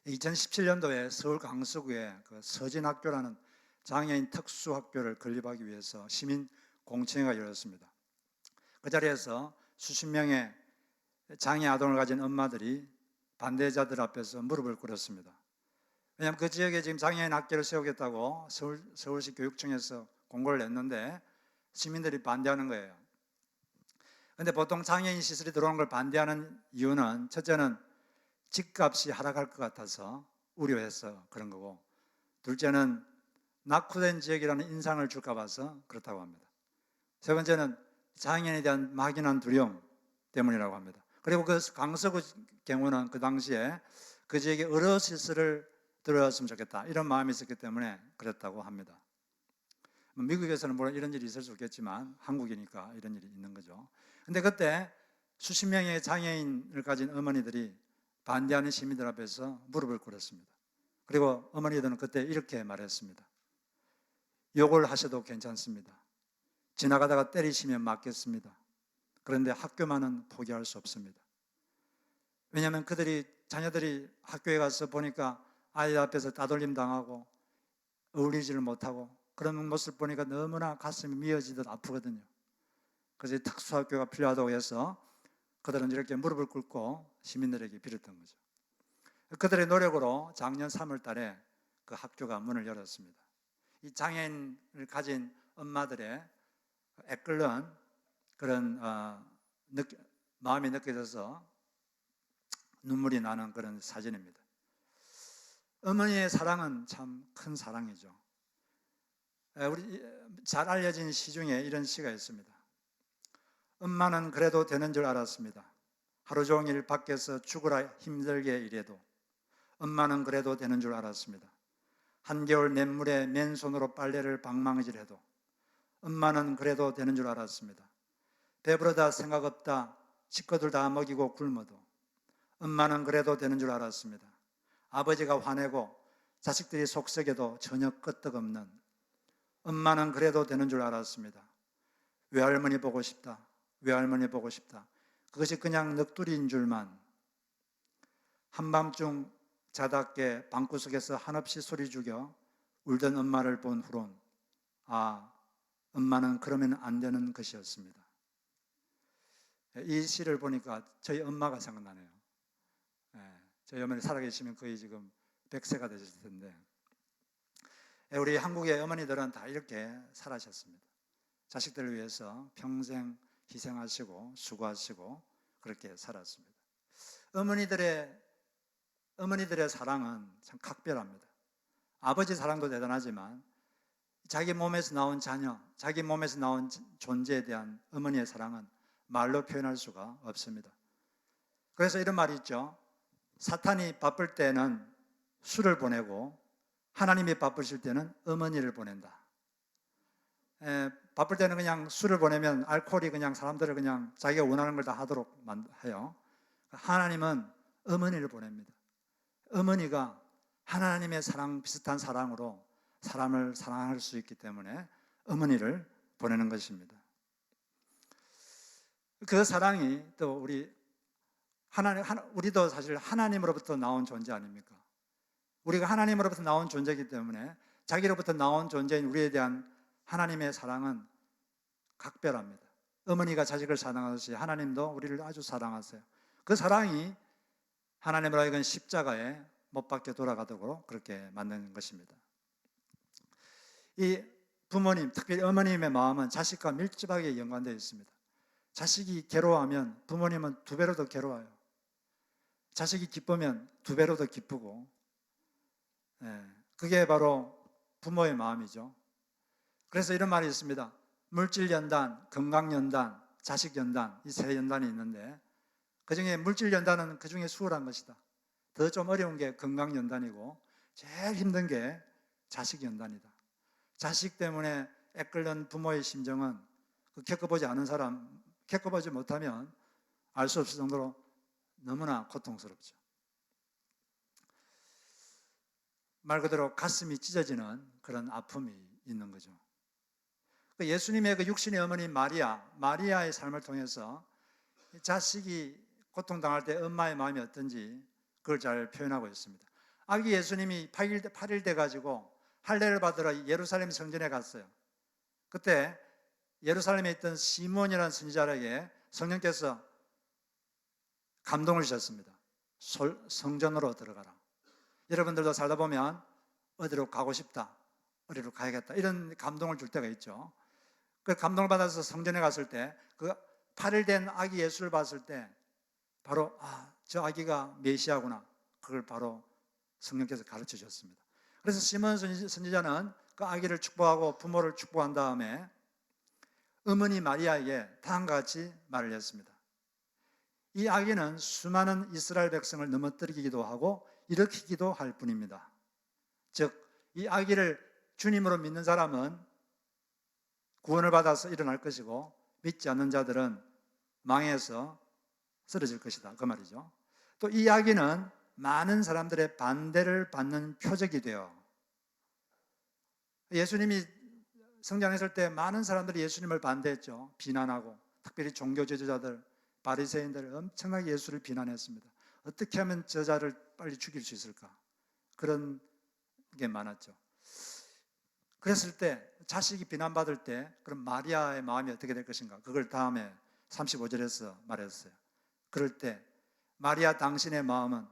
2017년도에 서울 강서구에 그 서진학교라는 장애인 특수학교를 건립하기 위해서 시민 공청회가 열렸습니다. 그 자리에서 수십 명의 장애 아동을 가진 엄마들이 반대자들 앞에서 무릎을 꿇었습니다. 왜냐하면 그 지역에 지금 장애인 학교를 세우겠다고 서울시 교육청에서 공고를 냈는데 시민들이 반대하는 거예요. 그런데 보통 장애인 시설이 들어오는 걸 반대하는 이유는 첫째는 집값이 하락할 것 같아서 우려해서 그런 거고, 둘째는 낙후된 지역이라는 인상을 줄까 봐서 그렇다고 합니다. 세 번째는 장애인에 대한 막연한 두려움 때문이라고 합니다. 그리고 그 강서구 경우는 그 당시에 그 지역에 의료 시설을 들어왔으면 좋겠다 이런 마음이 있었기 때문에 그랬다고 합니다. 미국에서는 물론 이런 일이 있을 수 있겠지만 한국이니까 이런 일이 있는 거죠. 근데 그때 수십 명의 장애인을 가진 어머니들이 반대하는 시민들 앞에서 무릎을 꿇었습니다. 그리고 어머니들은 그때 이렇게 말했습니다. 욕을 하셔도 괜찮습니다. 지나가다가 때리시면 맞겠습니다. 그런데 학교만은 포기할 수 없습니다. 왜냐하면 자녀들이 학교에 가서 보니까 아이 앞에서 따돌림 당하고 어울리지를 못하고 그런 모습을 보니까 너무나 가슴이 미어지듯 아프거든요. 그래서 특수학교가 필요하다고 해서 그들은 이렇게 무릎을 꿇고 시민들에게 빌었던 거죠. 그들의 노력으로 작년 3월 달에 그 학교가 문을 열었습니다. 이 장애인을 가진 엄마들의 애끓는 그런 마음이 느껴져서 눈물이 나는 그런 사진입니다. 어머니의 사랑은 참 큰 사랑이죠. 우리 잘 알려진 시 중에 이런 시가 있습니다. 엄마는 그래도 되는 줄 알았습니다. 하루 종일 밖에서 죽으라 힘들게 일해도 엄마는 그래도 되는 줄 알았습니다. 한겨울 냇물에 맨손으로 빨래를 방망이질해도 엄마는 그래도 되는 줄 알았습니다. 배부르다 생각 없다 식구들 다 먹이고 굶어도 엄마는 그래도 되는 줄 알았습니다. 아버지가 화내고 자식들이 속썩여도 전혀 끄떡없는 엄마는 그래도 되는 줄 알았습니다. 외할머니 보고 싶다. 외할머니 보고 싶다. 그것이 그냥 넋두리인 줄만. 한밤중 자답게 방구석에서 한없이 소리 죽여 울던 엄마를 본 후론 엄마는 그러면 안 되는 것이었습니다. 이 시를 보니까 저희 엄마가 생각나네요. 저희 어머니 살아계시면 거의 지금 100세가 되셨을 텐데 우리 한국의 어머니들은 다 이렇게 살아셨습니다. 자식들을 위해서 평생 희생하시고 수고하시고 그렇게 살았습니다. 어머니들의 사랑은 참 각별합니다. 아버지 사랑도 대단하지만 자기 몸에서 나온 자녀, 자기 몸에서 나온 존재에 대한 어머니의 사랑은 말로 표현할 수가 없습니다. 그래서 이런 말이 있죠. 사탄이 바쁠 때는 수를 보내고 하나님이 바쁘실 때는 어머니를 보낸다. 바쁠 때는 그냥 술을 보내면 알코올이 그냥 사람들을 그냥 자기가 원하는 걸 다 하도록 해요. 하나님은 어머니를 보냅니다. 어머니가 하나님의 사랑 비슷한 사랑으로 사람을 사랑할 수 있기 때문에 어머니를 보내는 것입니다. 그 사랑이 또 우리도 사실 하나님으로부터 나온 존재 아닙니까? 우리가 하나님으로부터 나온 존재이기 때문에 자기로부터 나온 존재인 우리에 대한 하나님의 사랑은 각별합니다. 어머니가 자식을 사랑하듯이 하나님도 우리를 아주 사랑하세요. 그 사랑이 하나님으로 하여금 십자가에 못 박혀 돌아가도록 그렇게 만든 것입니다. 이 부모님, 특별히 어머님의 마음은 자식과 밀접하게 연관되어 있습니다. 자식이 괴로워하면 부모님은 두 배로 더 괴로워요. 자식이 기쁘면 두 배로 더 기쁘고, 그게 바로 부모의 마음이죠. 그래서 이런 말이 있습니다. 물질연단, 건강연단, 자식연단, 이 세 연단이 있는데 그 중에 물질연단은 그 중에 수월한 것이다. 더 좀 어려운 게 건강연단이고 제일 힘든 게 자식연단이다. 자식 때문에 애끓는 부모의 심정은 겪어보지 않은 사람, 겪어보지 못하면 알 수 없을 정도로 너무나 고통스럽죠. 말 그대로 가슴이 찢어지는 그런 아픔이 있는 거죠. 예수님의 그 육신의 어머니 마리아의 삶을 통해서 자식이 고통당할 때 엄마의 마음이 어떤지 그걸 잘 표현하고 있습니다. 아기 예수님이 8일 돼 가지고 할례를 받으러 예루살렘 성전에 갔어요. 그때 예루살렘에 있던 시몬이라는 선지자에게 성령께서 감동을 주셨습니다. 성전으로 들어가라. 여러분들도 살다 보면 어디로 가고 싶다, 어디로 가야겠다, 이런 감동을 줄 때가 있죠. 그 감동을 받아서 성전에 갔을 때 그 8일 된 아기 예수를 봤을 때 바로 저 아기가 메시아구나, 그걸 바로 성령께서 가르쳐 주셨습니다. 그래서 시몬 선지자는 그 아기를 축복하고 부모를 축복한 다음에 어머니 마리아에게 다음과 같이 말을 했습니다. 이 아기는 수많은 이스라엘 백성을 넘어뜨리기도 하고 일으키기도 할 뿐입니다. 즉, 이 아기를 주님으로 믿는 사람은 구원을 받아서 일어날 것이고, 믿지 않는 자들은 망해서 쓰러질 것이다, 그 말이죠. 또 이 아기는 많은 사람들의 반대를 받는 표적이 되어, 예수님이 성장했을 때 많은 사람들이 예수님을 반대했죠. 비난하고, 특별히 종교 지도자들, 바리새인들 엄청나게 예수를 비난했습니다. 어떻게 하면 저자를 빨리 죽일 수 있을까? 그런 게 많았죠. 그랬을 때, 자식이 비난받을 때 그럼 마리아의 마음이 어떻게 될 것인가? 그걸 다음에 35절에서 말했어요. 그럴 때 마리아 당신의 마음은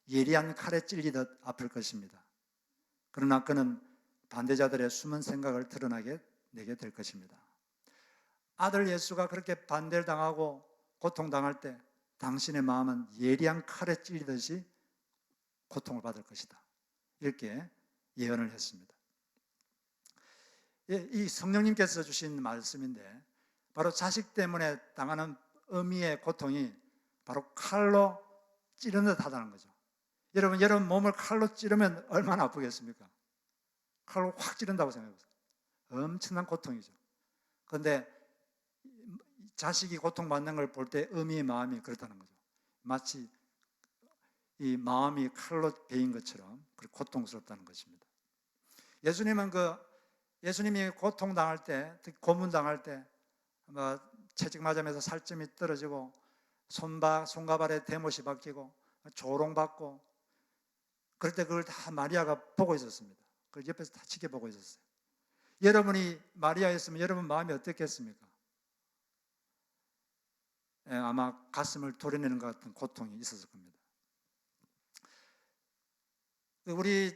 예리한 칼에 찔리듯 아플 것입니다. 그러나 그는 반대자들의 숨은 생각을 드러나게 내게 될 것입니다. 아들 예수가 그렇게 반대를 당하고 고통당할 때 당신의 마음은 예리한 칼에 찔리듯이 고통을 받을 것이다, 이렇게 예언을 했습니다. 이 성령님께서 주신 말씀인데, 바로 자식 때문에 당하는 어미의 고통이 바로 칼로 찌르는 듯 하다는 거죠. 여러분 몸을 칼로 찌르면 얼마나 아프겠습니까? 칼로 확 찌른다고 생각해보세요. 엄청난 고통이죠. 그런데 자식이 고통받는 걸 볼 때 어미의 마음이 그렇다는 거죠. 마치 이 마음이 칼로 베인 것처럼 그렇게 고통스럽다는 것입니다. 예수님이 고통당할 때, 특히 고문당할 때, 채찍 맞으면서 살점이 떨어지고 손과 발에 대못이 박히고 조롱받고, 그럴 때 그걸 다 마리아가 보고 있었습니다. 그걸 옆에서 다 지켜보고 있었어요. 여러분이 마리아였으면 여러분 마음이 어땠겠습니까? 아마 가슴을 도려내는 것 같은 고통이 있었을 겁니다. 우리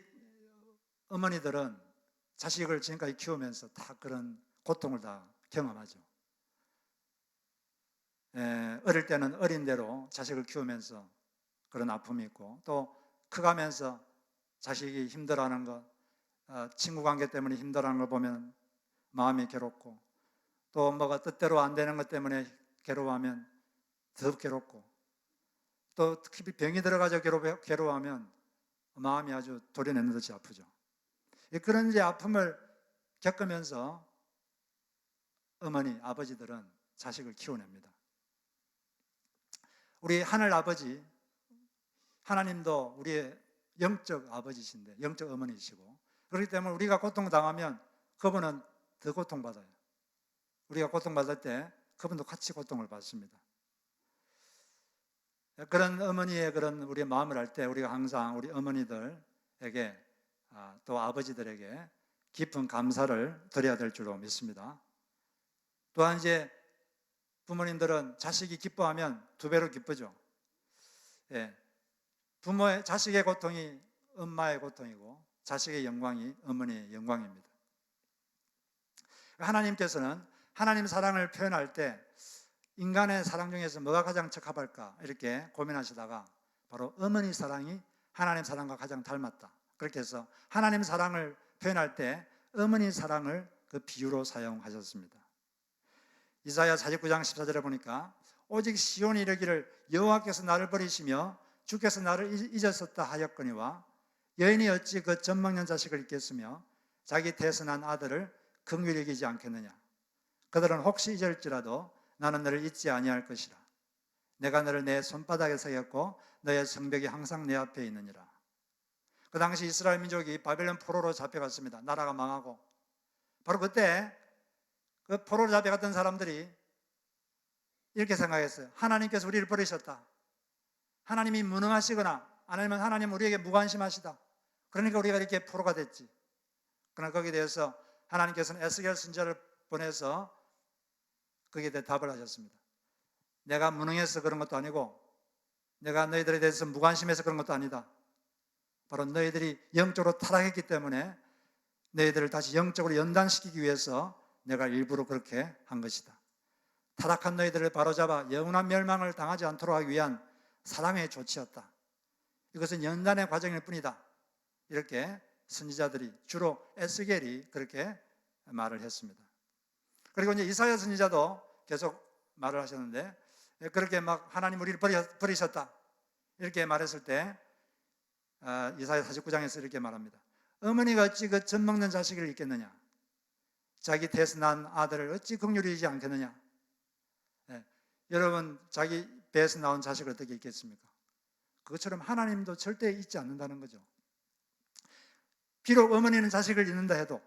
어머니들은 자식을 지금까지 키우면서 다 그런 고통을 다 경험하죠. 어릴 때는 어린 대로 자식을 키우면서 그런 아픔이 있고, 또 커가면서 자식이 힘들어하는 것, 친구 관계 때문에 힘들어하는 걸 보면 마음이 괴롭고, 또 뭐가 뜻대로 안 되는 것 때문에 괴로워하면 더 괴롭고, 또 특히 병이 들어가지고 괴로워하면 마음이 아주 도려내는 듯이 아프죠. 그런 이제 아픔을 겪으면서 어머니, 아버지들은 자식을 키워냅니다. 우리 하늘 아버지 하나님도 우리의 영적 아버지신데, 영적 어머니시고, 그렇기 때문에 우리가 고통당하면 그분은 더 고통받아요. 우리가 고통받을 때 그분도 같이 고통을 받습니다. 그런 어머니의 그런 우리의 마음을 알 때 우리가 항상 우리 어머니들에게, 또 아버지들에게 깊은 감사를 드려야 될 줄로 믿습니다. 또한 이제 부모님들은 자식이 기뻐하면 두 배로 기쁘죠. 자식의 고통이 엄마의 고통이고, 자식의 영광이 어머니의 영광입니다. 하나님께서는 하나님 사랑을 표현할 때 인간의 사랑 중에서 뭐가 가장 적합할까 이렇게 고민하시다가 바로 어머니 사랑이 하나님 사랑과 가장 닮았다, 그렇게 해서 하나님 사랑을 표현할 때 어머니 사랑을 그 비유로 사용하셨습니다. 이사야 49장 14절에 보니까 오직 시온이 이르기를 여호와께서 나를 버리시며 주께서 나를 잊었었다 하였거니와 여인이 어찌 그 젖먹는 자식을 잊겠으며 자기 태선한 아들을 긍휼히 여기지 않겠느냐. 그들은 혹시 잊을지라도 나는 너를 잊지 아니할 것이라. 내가 너를 내 손바닥에 새겼고 너의 성벽이 항상 내 앞에 있느니라. 그 당시 이스라엘 민족이 바벨론 포로로 잡혀갔습니다. 나라가 망하고, 바로 그때 그 포로로 잡혀갔던 사람들이 이렇게 생각했어요. 하나님께서 우리를 버리셨다. 하나님이 무능하시거나 아니면 하나님은 우리에게 무관심하시다. 그러니까 우리가 이렇게 포로가 됐지. 그러나 거기에 대해서 하나님께서는 에스겔 선지자를 보내서 거기에 대해 답을 하셨습니다. 내가 무능해서 그런 것도 아니고 내가 너희들에 대해서 무관심해서 그런 것도 아니다. 바로 너희들이 영적으로 타락했기 때문에 너희들을 다시 영적으로 연단시키기 위해서 내가 일부러 그렇게 한 것이다. 타락한 너희들을 바로잡아 영원한 멸망을 당하지 않도록 하기 위한 사랑의 조치였다. 이것은 연단의 과정일 뿐이다. 이렇게 선지자들이, 주로 에스겔이 그렇게 말을 했습니다. 그리고 이제 이사야 선지자도 계속 말을 하셨는데, 그렇게 막 하나님 우리를 버리셨다 이렇게 말했을 때 이사야 49장에서 이렇게 말합니다. 어머니가 어찌 그 젖 먹는 자식을 잊겠느냐? 자기 태에서 난 아들을 어찌 긍휼히 여기지 않겠느냐? 여러분, 자기 배에서 나온 자식을 어떻게 잊겠습니까? 그것처럼 하나님도 절대 잊지 않는다는 거죠. 비록 어머니는 자식을 잊는다 해도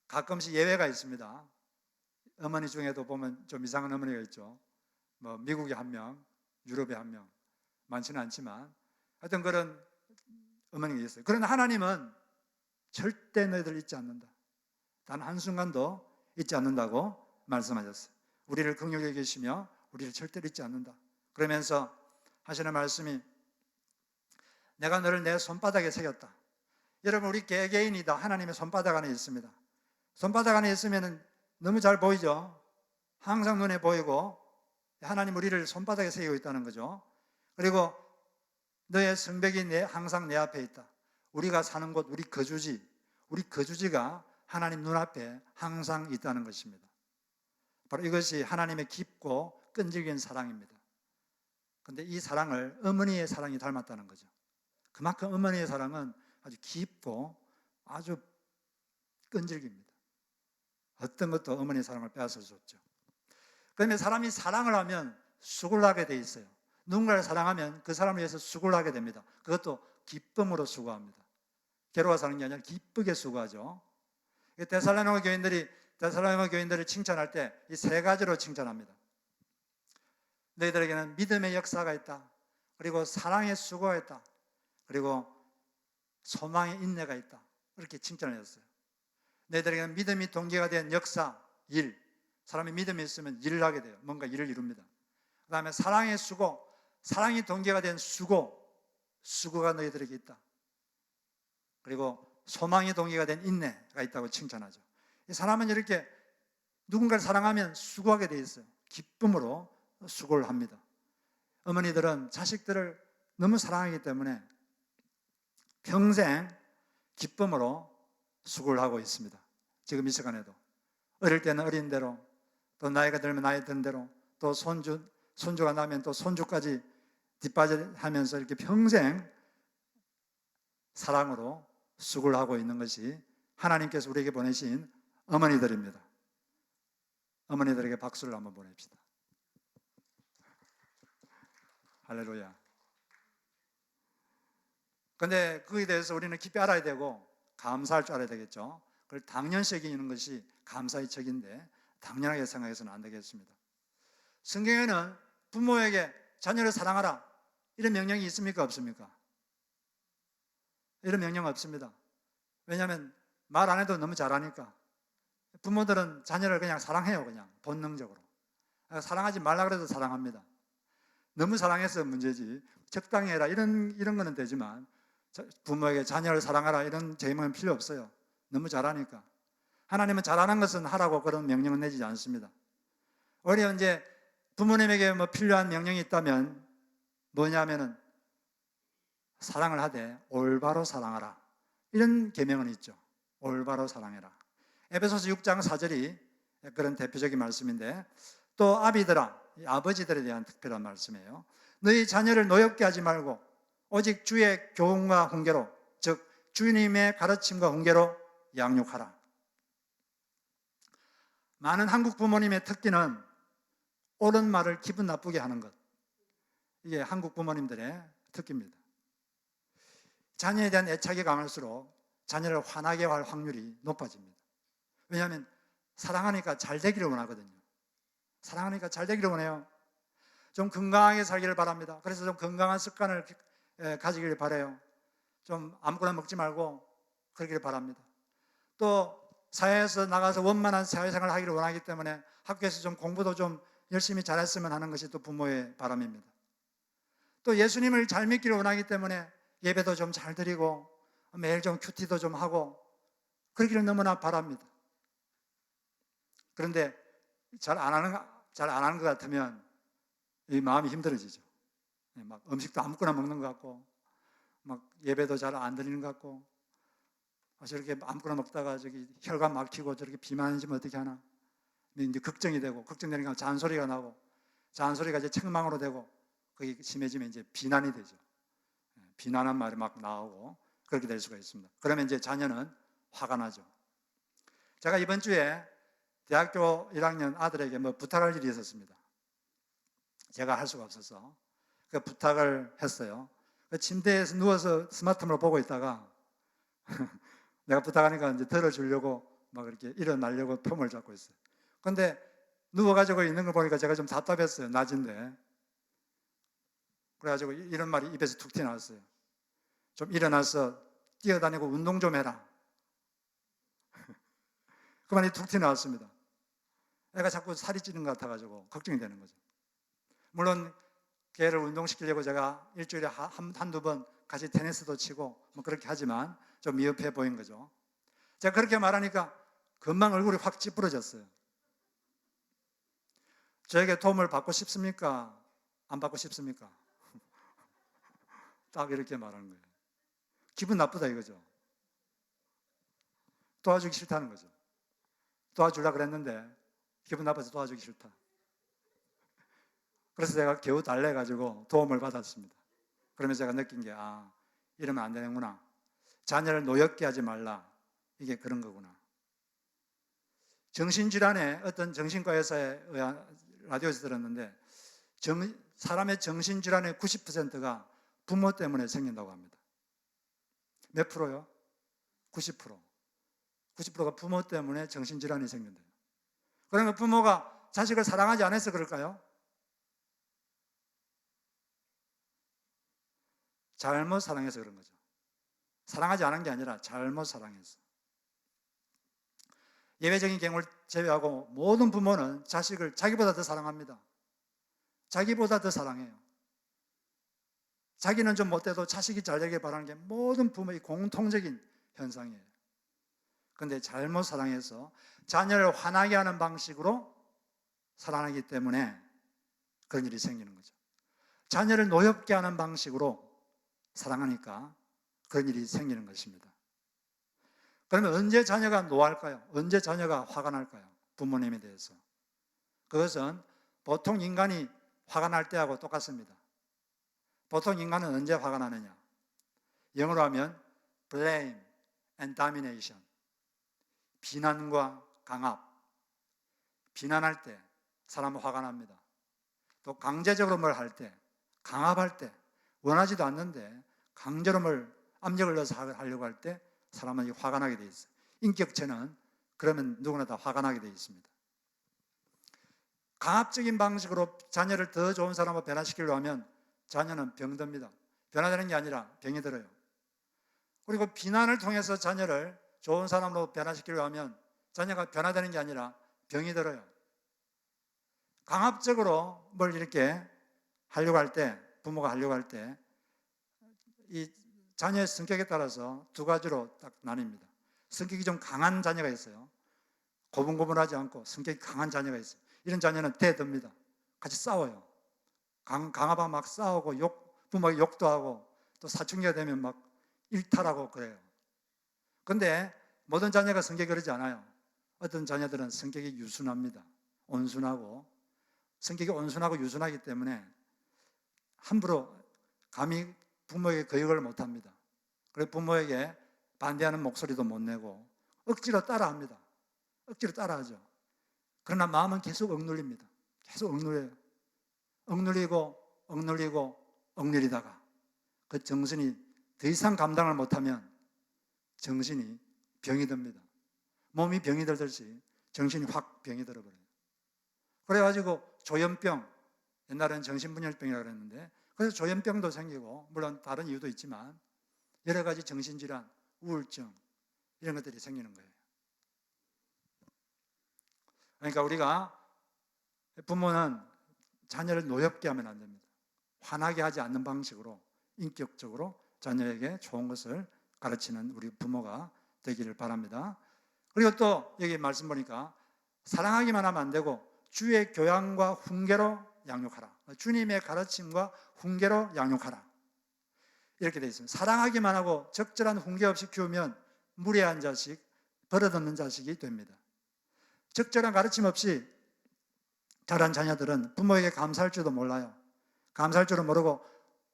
가끔씩 예외가 있습니다. 어머니 중에도 보면 좀 이상한 어머니가 있죠. 뭐 미국에 한 명, 유럽에 한 명, 많지는 않지만 하여튼 그런 어머니가 있어요. 그러나 하나님은 절대 너희들 잊지 않는다. 단 한순간도 잊지 않는다고 말씀하셨어요. 우리를 긍휼히 여기시며 우리를 절대로 잊지 않는다. 그러면서 하시는 말씀이 내가 너를 내 손바닥에 새겼다. 여러분, 우리 개개인이 다 하나님의 손바닥 안에 있습니다. 손바닥 안에 있으면 너무 잘 보이죠? 항상 눈에 보이고 하나님 우리를 손바닥에 새기고 있다는 거죠. 그리고 너의 성벽이 항상 내 앞에 있다. 우리가 사는 곳, 우리 거주지가 하나님 눈앞에 항상 있다는 것입니다. 바로 이것이 하나님의 깊고 끈질긴 사랑입니다. 그런데 이 사랑을 어머니의 사랑이 닮았다는 거죠. 그만큼 어머니의 사랑은 아주 깊고 아주 끈질깁니다. 어떤 것도 어머니의 사랑을 빼앗을 수 없죠. 그런데 사람이 사랑을 하면 수고를 하게 돼 있어요. 누군가를 사랑하면 그 사람을 위해서 수고를 하게 됩니다. 그것도 기쁨으로 수고합니다. 괴로워서 하는 게 아니라 기쁘게 수고하죠. 데살로니가 교인들을 칭찬할 때 이 세 가지로 칭찬합니다. 너희들에게는 믿음의 역사가 있다. 그리고 사랑의 수고가 있다. 그리고 소망의 인내가 있다. 이렇게 칭찬을 했어요. 너희들에게는 믿음이 동기가 된 역사, 일. 사람이 믿음이 있으면 일을 하게 돼요. 뭔가 일을 이룹니다. 그 다음에 사랑의 수고, 사랑이 동기가 된 수고가 너희들에게 있다. 그리고 소망이 동기가 된 인내가 있다고 칭찬하죠. 이 사람은 이렇게 누군가를 사랑하면 수고하게 돼 있어요. 기쁨으로 수고를 합니다. 어머니들은 자식들을 너무 사랑하기 때문에 평생 기쁨으로 수고를 하고 있습니다. 지금 이 시간에도 어릴 때는 어린 대로, 또 나이가 들면 나이 든 대로, 또 손주가 나면 또 손주까지 뒷받침하면서 이렇게 평생 사랑으로 수고를 하고 있는 것이 하나님께서 우리에게 보내신 어머니들입니다. 어머니들에게 박수를 한번 보냅시다. 할렐루야. 그런데 그에 대해서 우리는 깊이 알아야 되고 감사할 줄 알아야 되겠죠. 그걸 당연시 여기는 것이 감사의 척인데 당연하게 생각해서는 안 되겠습니다. 성경에는 부모에게 자녀를 사랑하라 이런 명령이 있습니까? 없습니까? 이런 명령 없습니다. 왜냐하면 말 안 해도 너무 잘하니까. 부모들은 자녀를 그냥 사랑해요. 그냥 본능적으로. 사랑하지 말라 그래도 사랑합니다. 너무 사랑해서 문제지 적당히 해라 이런 거는 되지만 부모에게 자녀를 사랑하라 이런 제목은 필요 없어요. 너무 잘하니까. 하나님은 잘하는 것은 하라고 그런 명령은 내지 않습니다. 오히려 이제 부모님에게 뭐 필요한 명령이 있다면 뭐냐면은 사랑을 하되 올바로 사랑하라 이런 계명은 있죠. 올바로 사랑해라. 에베소서 6장 4절이 그런 대표적인 말씀인데, 또 아비들아, 아버지들에 대한 특별한 말씀이에요. 너희 자녀를 노엽게 하지 말고 오직 주의 교훈과 훈계로, 즉 주님의 가르침과 훈계로 양육하라. 많은 한국 부모님의 특기는 옳은 말을 기분 나쁘게 하는 것. 이게 한국 부모님들의 특기입니다. 자녀에 대한 애착이 강할수록 자녀를 화나게 할 확률이 높아집니다. 왜냐하면 사랑하니까 잘 되기를 원하거든요. 사랑하니까 잘 되기를 원해요. 좀 건강하게 살기를 바랍니다. 그래서 좀 건강한 습관을 가지기를 바라요. 좀 아무거나 먹지 말고 그러기를 바랍니다. 또 사회에서 나가서 원만한 사회생활을 하기를 원하기 때문에 학교에서 좀 공부도 좀 열심히 잘했으면 하는 것이 또 부모의 바람입니다. 또 예수님을 잘 믿기를 원하기 때문에 예배도 좀 잘 드리고 매일 좀 큐티도 좀 하고 그러기를 너무나 바랍니다. 그런데 잘 안 하는 것 같으면 이 마음이 힘들어지죠. 막 음식도 아무거나 먹는 것 같고 막 예배도 잘 안 드리는 것 같고 저렇게 아무거나 먹다가 저기 혈관 막히고 저렇게 비만해지면 어떻게 하나 이제 걱정이 되고 걱정되니까 잔소리가 나고 잔소리가 이제 책망으로 되고 그게 심해지면 이제 비난이 되죠. 비난한 말이 막 나오고 그렇게 될 수가 있습니다. 그러면 이제 자녀는 화가 나죠. 제가 이번 주에 대학교 1학년 아들에게 뭐 부탁할 일이 있었습니다. 제가 할 수가 없어서 그 부탁을 했어요. 그 침대에서 누워서 스마트폰을 보고 있다가 내가 부탁하니까 이제 들어주려고 막 이렇게 일어나려고 폼을 잡고 있어요. 근데 누워가지고 있는 걸 보니까 제가 좀 답답했어요. 낮인데. 그래가지고 이런 말이 입에서 툭 튀어나왔어요. 좀 일어나서 뛰어다니고 운동 좀 해라. 그 말이 툭 튀어나왔습니다. 애가 자꾸 살이 찌는 것 같아가지고 걱정이 되는 거죠. 물론 걔를 운동시키려고 제가 일주일에 한두 번 같이 테니스도 치고 뭐 그렇게 하지만 좀 미흡해 보인 거죠. 제가 그렇게 말하니까 금방 얼굴이 확 찌푸러졌어요. 저에게 도움을 받고 싶습니까? 안 받고 싶습니까? 딱 이렇게 말하는 거예요. 기분 나쁘다 이거죠. 도와주기 싫다는 거죠. 도와주려고 그랬는데 기분 나빠서 도와주기 싫다. 그래서 제가 겨우 달래가지고 도움을 받았습니다. 그러면서 제가 느낀 게 이러면 안 되는구나. 자녀를 노엽게 하지 말라. 이게 그런 거구나. 정신질환에 어떤 정신과에서의 라디오에서 들었는데 사람의 정신질환의 90%가 부모 때문에 생긴다고 합니다. 몇 프로요? 90%. 90%가 부모 때문에 정신질환이 생긴대요. 그러면 부모가 자식을 사랑하지 않아서 그럴까요? 잘못 사랑해서 그런 거죠. 사랑하지 않은 게 아니라 잘못 사랑해서. 예외적인 경우를 제외하고 모든 부모는 자식을 자기보다 더 사랑합니다. 자기보다 더 사랑해요. 자기는 좀 못돼도 자식이 잘 되길 바라는 게 모든 부모의 공통적인 현상이에요. 그런데 잘못 사랑해서 자녀를 화나게 하는 방식으로 사랑하기 때문에 그런 일이 생기는 거죠. 자녀를 노엽게 하는 방식으로 사랑하니까 그런 일이 생기는 것입니다. 그러면 언제 자녀가 노할까요? 언제 자녀가 화가 날까요? 부모님에 대해서. 그것은 보통 인간이 화가 날 때하고 똑같습니다. 보통 인간은 언제 화가 나느냐? 영어로 하면 blame and domination. 비난과 강압. 비난할 때 사람은 화가 납니다. 또 강제적으로 뭘 할 때, 강압할 때, 원하지도 않는데 강제로 뭘 압력을 넣어서 하려고 할 때 사람은 화가 나게 돼 있어요. 인격체는 그러면 누구나 다 화가 나게 돼 있습니다. 강압적인 방식으로 자녀를 더 좋은 사람으로 변화시키려고 하면 자녀는 병듭니다. 변화되는 게 아니라 병이 들어요. 그리고 비난을 통해서 자녀를 좋은 사람으로 변화시키려고 하면 자녀가 변화되는 게 아니라 병이 들어요. 강압적으로 뭘 이렇게 하려고 할 때, 부모가 하려고 할 때, 이 자녀의 성격에 따라서 두 가지로 딱 나뉩니다. 성격이 좀 강한 자녀가 있어요. 고분고분하지 않고 성격이 강한 자녀가 있어요. 이런 자녀는 대듭니다. 같이 싸워요. 강압하고 막 싸우고 부모가 욕도 하고 또 사춘기가 되면 막 일탈하고 그래요. 그런데 모든 자녀가 성격이 그러지 않아요. 어떤 자녀들은 성격이 유순합니다. 온순하고 성격이 온순하고 유순하기 때문에 함부로 감히 부모에게 거역을 못합니다. 그래서 부모에게 반대하는 목소리도 못 내고 억지로 따라합니다. 억지로 따라하죠. 그러나 마음은 계속 억눌립니다. 계속 억눌려요. 억눌리다가 그 정신이 더 이상 감당을 못하면 정신이 병이 듭니다. 몸이 병이 들듯이 정신이 확 병이 들어버려요. 그래가지고 조현병, 옛날에는 정신분열병이라고 그랬는데, 그래서 조현병도 생기고, 물론 다른 이유도 있지만 여러 가지 정신질환, 우울증 이런 것들이 생기는 거예요. 그러니까 우리가 부모는 자녀를 노엽게 하면 안 됩니다. 화나게 하지 않는 방식으로 인격적으로 자녀에게 좋은 것을 가르치는 우리 부모가 되기를 바랍니다. 그리고 또 여기 말씀 보니까 사랑하기만 하면 안 되고 주의 교양과 훈계로 양육하라. 주님의 가르침과 훈계로 양육하라. 이렇게 되어 있습니다. 사랑하기만 하고 적절한 훈계 없이 키우면 무례한 자식, 버릇없는 자식이 됩니다. 적절한 가르침 없이 자란 자녀들은 부모에게 감사할 줄도 몰라요. 감사할 줄은 모르고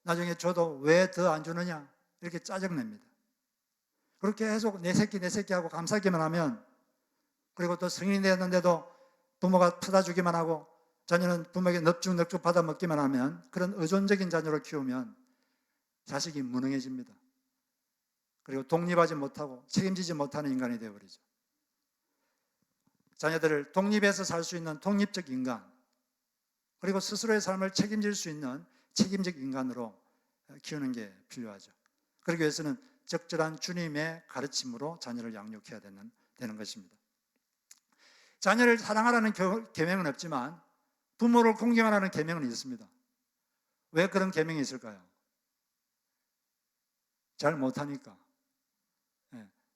나중에 줘도 왜 더 안 주느냐 이렇게 짜증냅니다. 그렇게 계속 내 새끼 하고 감사하기만 하면, 그리고 또 성인이 되었는데도 부모가 퍼다 주기만 하고 자녀는 부모에게 넙죽 받아 먹기만 하면, 그런 의존적인 자녀를 키우면 자식이 무능해집니다. 그리고 독립하지 못하고 책임지지 못하는 인간이 되어버리죠. 자녀들을 독립해서 살 수 있는 독립적 인간, 그리고 스스로의 삶을 책임질 수 있는 책임적 인간으로 키우는 게 필요하죠. 그러기 위해서는 적절한 주님의 가르침으로 자녀를 양육해야 되는 것입니다. 자녀를 사랑하라는 계명은 없지만 부모를 공경하라는 계명은 있습니다. 왜 그런 계명이 있을까요? 잘 못하니까.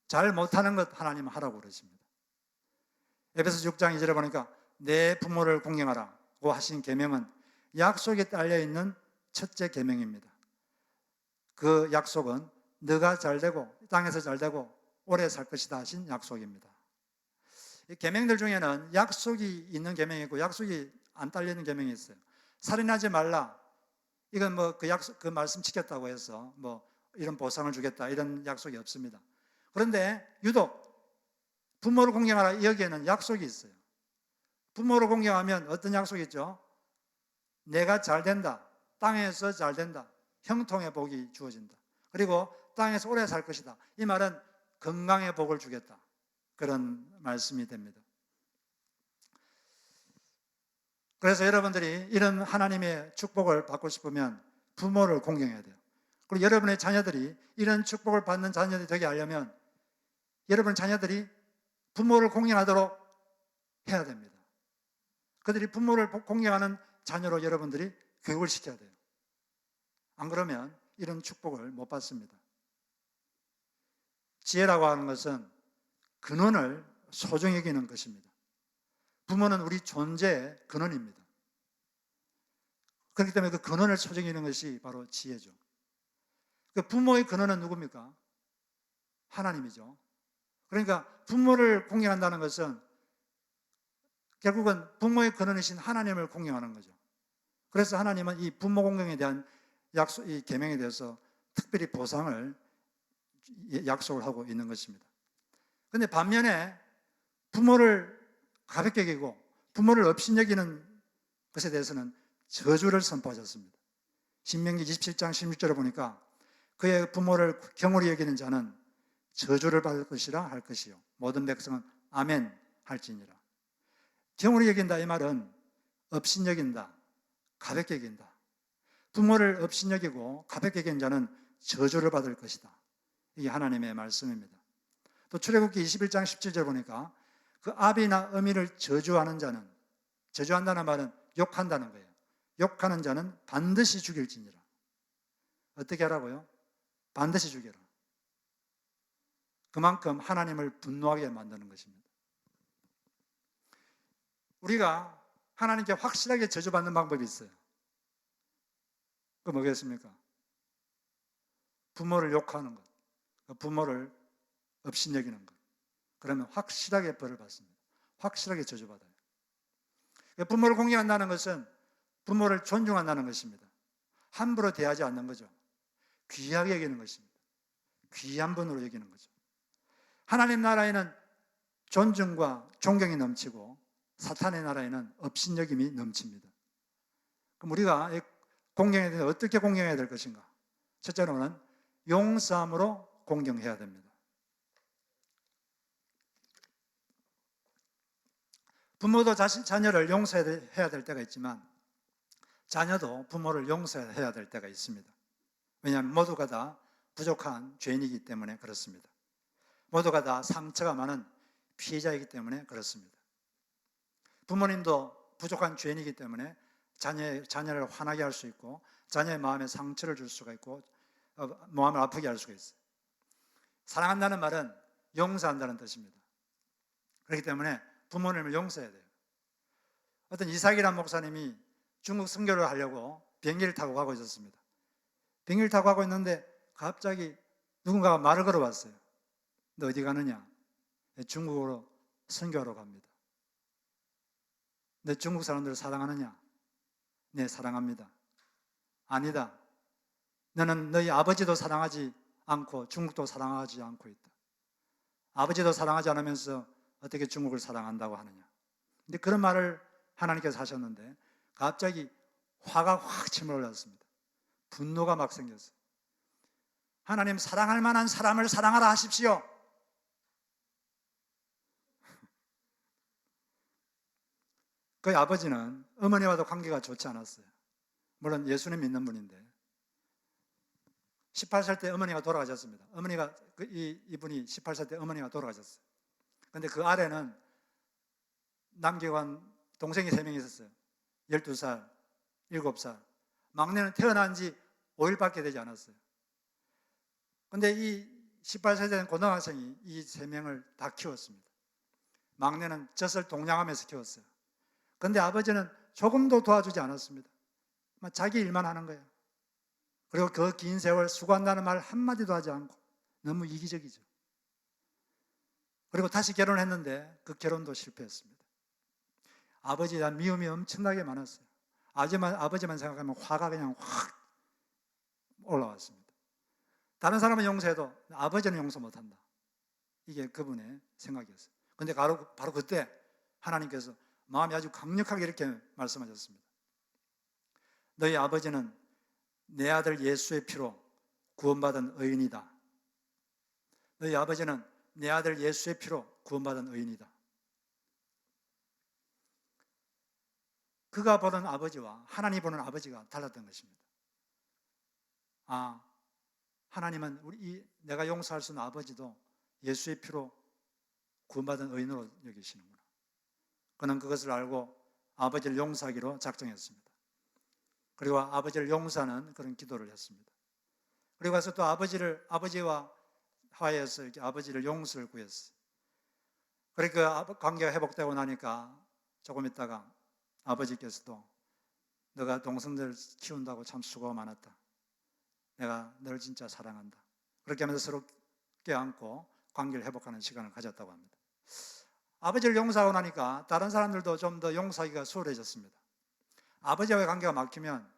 잘 못하는 것 하나님은 하라고 그러십니다. 에베소 6장 2절에 보니까 내 부모를 공경하라고 하신 계명은 약속에 딸려있는 첫째 계명입니다. 그 약속은 너가 잘되고 땅에서 잘되고 오래 살 것이다 하신 약속입니다. 이 계명들 중에는 약속이 있는 계명이 있고 약속이 안 딸려있는 계명이 있어요. 살인하지 말라. 이건 뭐 그 말씀 지켰다고 해서 뭐 이런 보상을 주겠다 이런 약속이 없습니다. 그런데 유독 부모를 공경하라 여기에는 약속이 있어요. 부모를 공경하면 어떤 약속이 있죠? 내가 잘 된다. 땅에서 잘 된다. 형통의 복이 주어진다. 그리고 땅에서 오래 살 것이다. 이 말은 건강의 복을 주겠다. 그런 말씀이 됩니다. 그래서 여러분들이 이런 하나님의 축복을 받고 싶으면 부모를 공경해야 돼요. 그리고 여러분의 자녀들이 이런 축복을 받는 자녀들이 되게 하려면 여러분 자녀들이 부모를 공경하도록 해야 됩니다. 그들이 부모를 공경하는 자녀로 여러분들이 교육을 시켜야 돼요. 안 그러면 이런 축복을 못 받습니다. 지혜라고 하는 것은 근원을 소중히 여기는 것입니다. 부모는 우리 존재의 근원입니다. 그렇기 때문에 그 근원을 소중히 여기는 것이 바로 지혜죠. 그 부모의 근원은 누굽니까? 하나님이죠. 그러니까 부모를 공경한다는 것은 결국은 부모의 근원이신 하나님을 공경하는 거죠. 그래서 하나님은 이 부모 공경에 대한 이 계명에 대해서 특별히 보상을 약속을 하고 있는 것입니다. 그런데 반면에 부모를 가볍게 여기고 부모를 업신여기는 것에 대해서는 저주를 선포하셨습니다. 신명기 27장 16절에 보니까 그의 부모를 경홀히 여기는 자는 저주를 받을 것이라 할 것이요 모든 백성은 아멘 할지니라. 경홀히 여긴다 이 말은 업신여긴다, 가볍게 여긴다. 부모를 업신여기고 가볍게 여긴 자는 저주를 받을 것이다. 이게 하나님의 말씀입니다. 또 출애굽기 21장 17절 보니까 그 아비나 어미를 저주하는 자는, 저주한다는 말은 욕한다는 거예요. 욕하는 자는 반드시 죽일지니라. 어떻게 하라고요? 반드시 죽여라. 그만큼 하나님을 분노하게 만드는 것입니다. 우리가 하나님께 확실하게 저주받는 방법이 있어요. 그게 뭐겠습니까? 부모를 욕하는 것, 부모를 업신여기는 것. 그러면 확실하게 벌을 받습니다. 확실하게 저주받아요. 부모를 공경한다는 것은 부모를 존중한다는 것입니다. 함부로 대하지 않는 거죠. 귀하게 여기는 것입니다. 귀한 분으로 여기는 거죠. 하나님 나라에는 존중과 존경이 넘치고 사탄의 나라에는 업신여김이 넘칩니다. 그럼 우리가 공경에 대해서 어떻게 공경해야 될 것인가? 첫째로는 용서함으로 공경해야 됩니다. 부모도 자녀를 용서해야 될 때가 있지만 자녀도 부모를 용서해야 될 때가 있습니다. 왜냐하면 모두가 다 부족한 죄인이기 때문에 그렇습니다. 모두가 다 상처가 많은 피해자이기 때문에 그렇습니다. 부모님도 부족한 죄인이기 때문에 자녀를 화나게 할 수 있고 자녀의 마음에 상처를 줄 수가 있고 마음을 아프게 할 수가 있어요. 사랑한다는 말은 용서한다는 뜻입니다. 그렇기 때문에 부모님을 용서해야 돼요. 어떤 이삭이라는 목사님이 중국 선교를 하려고 비행기를 타고 가고 있었습니다. 비행기를 타고 가고 있는데 갑자기 누군가가 말을 걸어봤어요. 너 어디 가느냐? 중국으로 선교하러 갑니다. 너 중국 사람들을 사랑하느냐? 네, 사랑합니다. 아니다. 너는 너희 아버지도 사랑하지 않고 중국도 사랑하지 않고 있다. 아버지도 사랑하지 않으면서 어떻게 중국을 사랑한다고 하느냐? 근데 그런 말을 하나님께서 하셨는데 갑자기 화가 확 치밀어올랐습니다. 분노가 막 생겼어요. 하나님, 사랑할 만한 사람을 사랑하라 하십시오. 그 아버지는 어머니와도 관계가 좋지 않았어요. 물론 예수님 믿는 분인데 18살 때 어머니가 돌아가셨습니다. 이분이 18살 때 어머니가 돌아가셨어요. 그런데 그 아래는 남기관 동생이 3명이 있었어요. 12살, 7살. 막내는 태어난 지 5일밖에 되지 않았어요. 그런데 이 18세 된 고등학생이 이 3명을 다 키웠습니다. 막내는 젖을 동냥하면서 키웠어요. 그런데 아버지는 조금도 도와주지 않았습니다. 자기 일만 하는 거예요. 그리고 그 긴 세월 수고한다는 말 한마디도 하지 않고 너무 이기적이죠. 그리고 다시 결혼했는데 그 결혼도 실패했습니다. 아버지에 대한 미움이 엄청나게 많았어요. 아버지만 생각하면 화가 그냥 확 올라왔습니다. 다른 사람은 용서해도 아버지는 용서 못한다. 이게 그분의 생각이었어요. 그런데 바로 그때 하나님께서 마음이 아주 강력하게 이렇게 말씀하셨습니다. 너희 아버지는 내 아들 예수의 피로 구원받은 의인이다. 너희 아버지는 내 아들 예수의 피로 구원받은 의인이다. 그가 보는 아버지와 하나님이 보는 아버지가 달랐던 것입니다. 하나님은 내가 용서할 수 있는 아버지도 예수의 피로 구원받은 의인으로 여기시는구나. 그는 그것을 알고 아버지를 용서하기로 작정했습니다. 그리고 아버지를 용서하는 그런 기도를 했습니다. 그리고 가서 또 아버지와 화해해서 이렇게 아버지를 용서를 구했어요. 그러니까 그 관계가 회복되고 나니까 조금 있다가 아버지께서도 너가 동생들 키운다고 참 수고가 많았다. 내가 너를 진짜 사랑한다. 그렇게 하면서 서로 껴안고 관계를 회복하는 시간을 가졌다고 합니다. 아버지를 용서하고 나니까 다른 사람들도 좀 더 용서하기가 수월해졌습니다. 아버지와의 관계가 막히면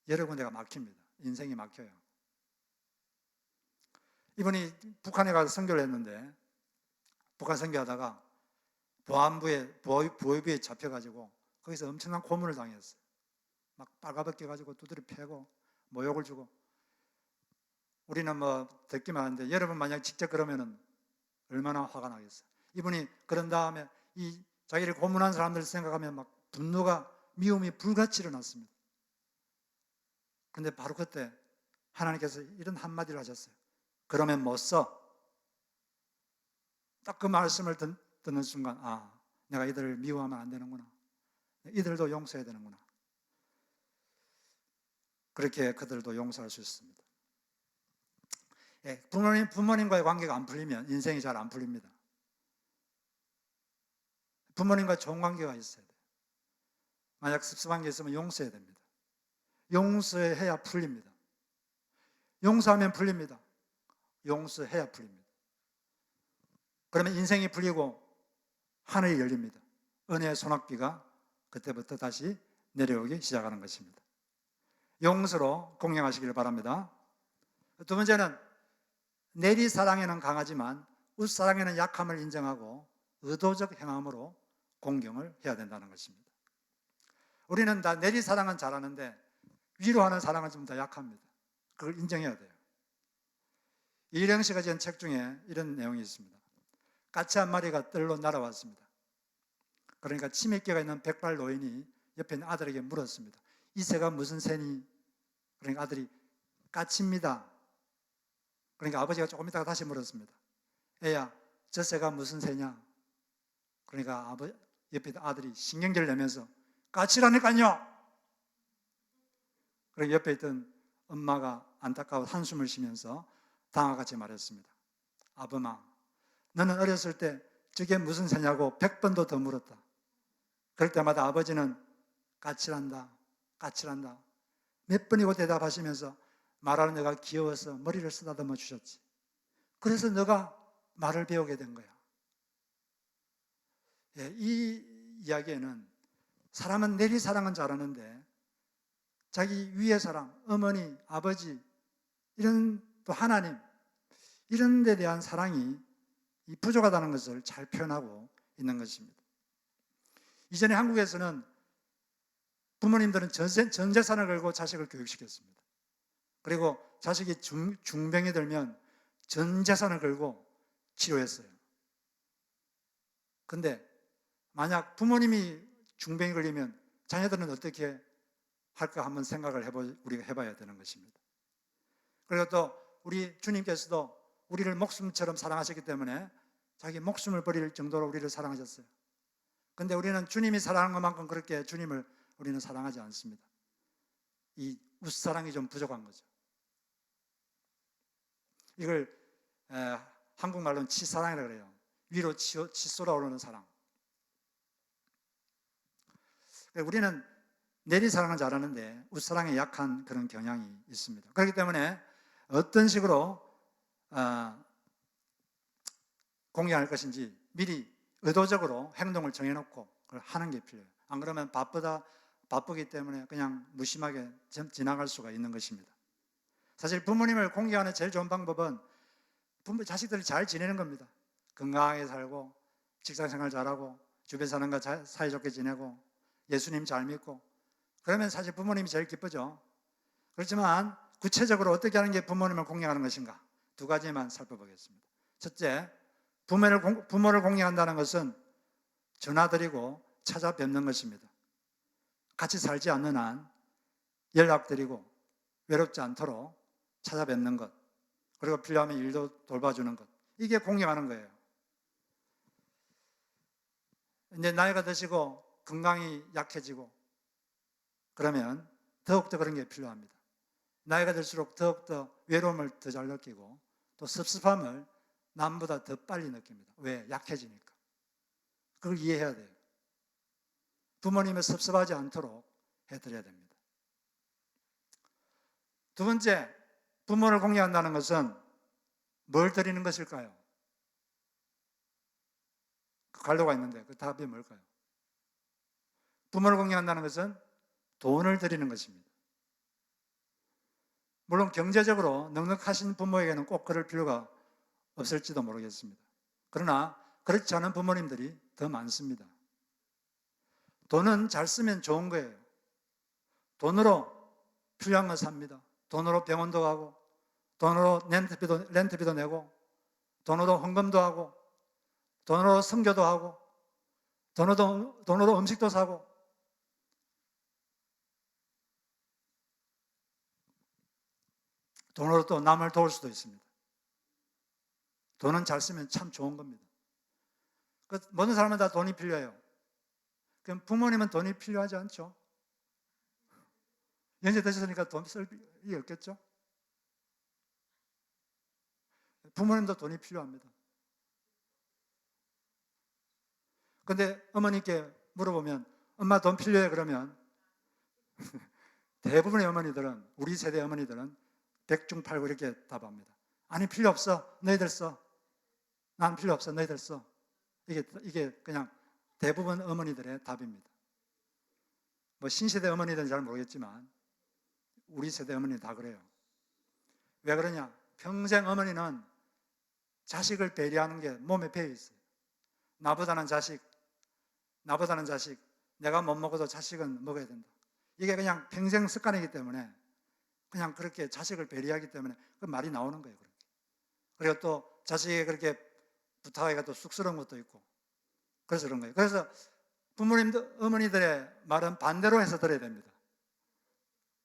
여러 군데가 막힙니다. 인생이 막혀요. 이분이 북한에 가서 선교를 했는데 북한 선교하다가 보위부에 잡혀가지고 거기서 엄청난 고문을 당했어요. 막 빨가벗겨 가지고 두드려 패고 모욕을 주고. 우리는 듣기만 하는데 여러분 만약 직접 그러면은 얼마나 화가 나겠어요. 이분이 그런 다음에 이 자기를 고문한 사람들 생각하면 막 분노가 미움이 불같이 일어났습니다. 그런데 바로 그때 하나님께서 이런 한마디를 하셨어요. 그러면 못 써. 딱 그 말씀을 듣는 순간 내가 이들을 미워하면 안 되는구나. 이들도 용서해야 되는구나. 그렇게 그들도 용서할 수 있습니다. 부모님과의 관계가 안 풀리면 인생이 잘 안 풀립니다. 부모님과 좋은 관계가 있어야 돼요. 만약 습습한 게 있으면 용서해야 됩니다. 용서해야 풀립니다. 용서하면 풀립니다. 용서해야 풀립니다. 그러면 인생이 풀리고 하늘이 열립니다. 은혜의 소낙비가 그때부터 다시 내려오기 시작하는 것입니다. 용서로 공경하시기를 바랍니다. 두 번째는 내리사랑에는 강하지만 웃사랑에는 약함을 인정하고 의도적 행함으로 공경을 해야 된다는 것입니다. 우리는 다 내리사랑은 잘하는데 위로하는 사랑은 좀 더 약합니다. 그걸 인정해야 돼요. 이령 씨가 지은 책 중에 이런 내용이 있습니다. 까치 한 마리가 뜰로 날아왔습니다. 그러니까 치매기가 있는 백발 노인이 옆에 있는 아들에게 물었습니다. 이 새가 무슨 새니? 그러니까 아들이 까치입니다. 그러니까 아버지가 조금 있다가 다시 물었습니다. 애야, 저 새가 무슨 새냐? 그러니까 옆에 아들이 신경질을 내면서 까치라니까요. 그리고 옆에 있던 엄마가 안타까워 한숨을 쉬면서 당황같이 말했습니다. 아범아, 너는 어렸을 때 저게 무슨 새냐고 100번도 더 물었다. 그럴 때마다 아버지는 까칠한다, 까칠한다 몇 번이고 대답하시면서 말하는 내가 귀여워서 머리를 쓰다듬어 주셨지. 그래서 너가 말을 배우게 된 거야. 예, 이 이야기에는 사람은 내리사랑은 잘하는데 자기 위의 사람, 어머니, 아버지, 이런 또 하나님, 이런 데 대한 사랑이 부족하다는 것을 잘 표현하고 있는 것입니다. 이전에 한국에서는 부모님들은 전 재산을 걸고 자식을 교육시켰습니다. 그리고 자식이 중병이 들면 전 재산을 걸고 치료했어요. 근데 만약 부모님이 중병이 걸리면 자녀들은 어떻게 할까 한번 생각을 우리가 해봐야 되는 것입니다. 그리고 또 우리 주님께서도 우리를 목숨처럼 사랑하셨기 때문에 자기 목숨을 버릴 정도로 우리를 사랑하셨어요. 근데 우리는 주님이 사랑한 것만큼 그렇게 주님을 우리는 사랑하지 않습니다. 이 웃사랑이 좀 부족한 거죠. 이걸 한국말로는 치사랑이라고 그래요. 위로 치솟아오르는 사랑. 우리는 내리사랑은 잘하는데 웃사랑에 약한 그런 경향이 있습니다. 그렇기 때문에 어떤 식으로 공개할 것인지 미리 의도적으로 행동을 정해놓고 그걸 하는 게 필요해요. 안 그러면 바쁘기 때문에 그냥 무심하게 지나갈 수가 있는 것입니다. 사실 부모님을 공개하는 제일 좋은 방법은 자식들이 잘 지내는 겁니다. 건강하게 살고 직장생활 잘하고 주변 사람과 사이좋게 지내고 예수님 잘 믿고 그러면 사실 부모님이 제일 기쁘죠. 그렇지만 구체적으로 어떻게 하는 게 부모님을 공개하는 것인가? 두 가지만 살펴보겠습니다. 첫째, 부모를 공개한다는 것은 전화드리고 찾아뵙는 것입니다. 같이 살지 않는 한 연락드리고 외롭지 않도록 찾아뵙는 것, 그리고 필요하면 일도 돌봐주는 것, 이게 공개하는 거예요. 이제 나이가 드시고 건강이 약해지고 그러면 더욱더 그런 게 필요합니다. 나이가 들수록 더욱더 외로움을 더 잘 느끼고 또 섭섭함을 남보다 더 빨리 느낍니다. 왜? 약해지니까. 그걸 이해해야 돼요. 부모님을 섭섭하지 않도록 해드려야 됩니다. 두 번째, 부모를 공개한다는 것은 뭘 드리는 것일까요? 그 관료가 있는데 그 답이 뭘까요? 부모를 공개한다는 것은 돈을 드리는 것입니다. 물론 경제적으로 넉넉하신 부모에게는 꼭 그럴 필요가 없을지도 모르겠습니다. 그러나 그렇지 않은 부모님들이 더 많습니다. 돈은 잘 쓰면 좋은 거예요. 돈으로 필요한 거 삽니다. 돈으로 병원도 가고 돈으로 렌트비도 내고 돈으로 헌금도 하고 돈으로 선교도 하고 돈으로 음식도 사고 돈으로 또 남을 도울 수도 있습니다. 돈은 잘 쓰면 참 좋은 겁니다. 모든 사람은 다 돈이 필요해요. 그럼 부모님은 돈이 필요하지 않죠? 연세 드셨으니까 돈 쓸 일이 없겠죠? 부모님도 돈이 필요합니다. 근데 어머니께 물어보면 엄마 돈 필요해 그러면 대부분의 어머니들은 우리 세대 어머니들은 백중팔구 이렇게 답합니다. 아니 필요 없어 너희들 써. 난 필요 없어 너희들 써. 이게 그냥 대부분 어머니들의 답입니다. 뭐 신세대 어머니들은 잘 모르겠지만 우리 세대 어머니 다 그래요. 왜 그러냐? 평생 어머니는 자식을 배려하는 게 몸에 배어 있어요. 나보다는 자식, 내가 못 먹어도 자식은 먹어야 된다. 이게 그냥 평생 습관이기 때문에 그냥 그렇게 자식을 배려하기 때문에 그 말이 나오는 거예요. 그리고 또 자식이 그렇게 부탁하기가 또 쑥스러운 것도 있고 그래서 그런 거예요. 그래서 부모님들, 어머니들의 말은 반대로 해서 들어야 됩니다.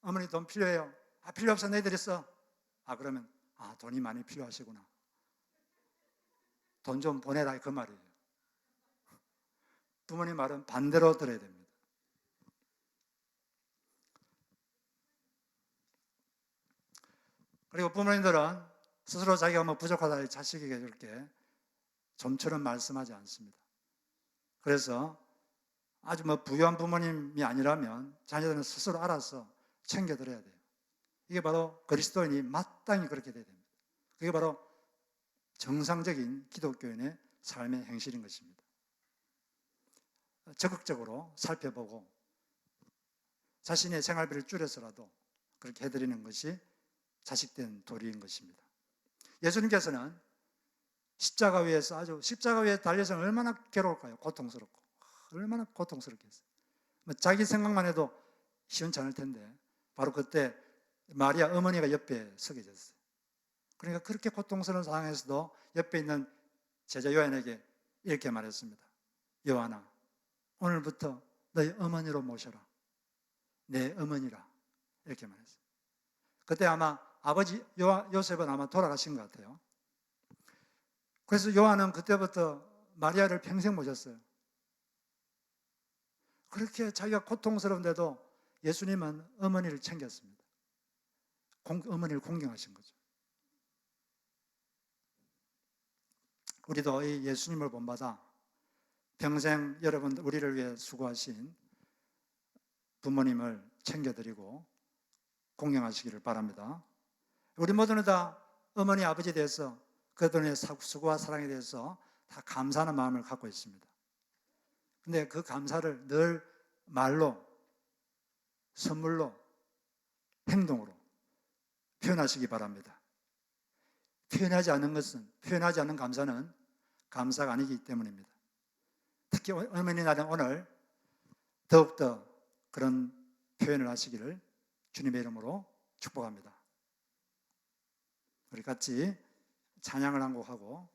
어머니 돈 필요해요. 아, 필요 없어. 너희들이 써. 아, 그러면 돈이 많이 필요하시구나. 돈 좀 보내라 그 말이에요. 부모님 말은 반대로 들어야 됩니다. 그리고 부모님들은 스스로 자기가 뭐 부족하다 자식에게 그렇게 좀처럼 말씀하지 않습니다. 그래서 아주 뭐 부유한 부모님이 아니라면 자녀들은 스스로 알아서 챙겨드려야 돼요. 이게 바로 그리스도인이 마땅히 그렇게 돼야 됩니다. 그게 바로 정상적인 기독교인의 삶의 행실인 것입니다. 적극적으로 살펴보고 자신의 생활비를 줄여서라도 그렇게 해드리는 것이 자식된 도리인 것입니다. 예수님께서는 십자가 위에 달려서 얼마나 괴로울까요? 고통스럽고. 얼마나 고통스럽게 했어요. 자기 생각만 해도 시원치 않을 텐데 바로 그때 마리아 어머니가 옆에 서게 됐어요. 그러니까 그렇게 고통스러운 상황에서도 옆에 있는 제자 요한에게 이렇게 말했습니다. 요한아, 오늘부터 너희 어머니로 모셔라. 내 어머니라. 이렇게 말했어요. 그때 아마 아버지 요셉은 아마 돌아가신 것 같아요. 그래서 요한은 그때부터 마리아를 평생 모셨어요. 그렇게 자기가 고통스러운데도 예수님은 어머니를 챙겼습니다. 어머니를 공경하신 거죠. 우리도 이 예수님을 본받아 평생 여러분 우리를 위해 수고하신 부모님을 챙겨드리고 공경하시기를 바랍니다. 우리 모두는 다 어머니 아버지에 대해서 그들의 수고와 사랑에 대해서 다 감사하는 마음을 갖고 있습니다. 근데 그 감사를 늘 말로, 선물로, 행동으로 표현하시기 바랍니다. 표현하지 않는 감사는 감사가 아니기 때문입니다. 특히 어머니 날은 오늘 더욱더 그런 표현을 하시기를 주님의 이름으로 축복합니다. 우리 같이 찬양을 한 곡 하고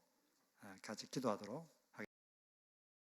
같이 기도하도록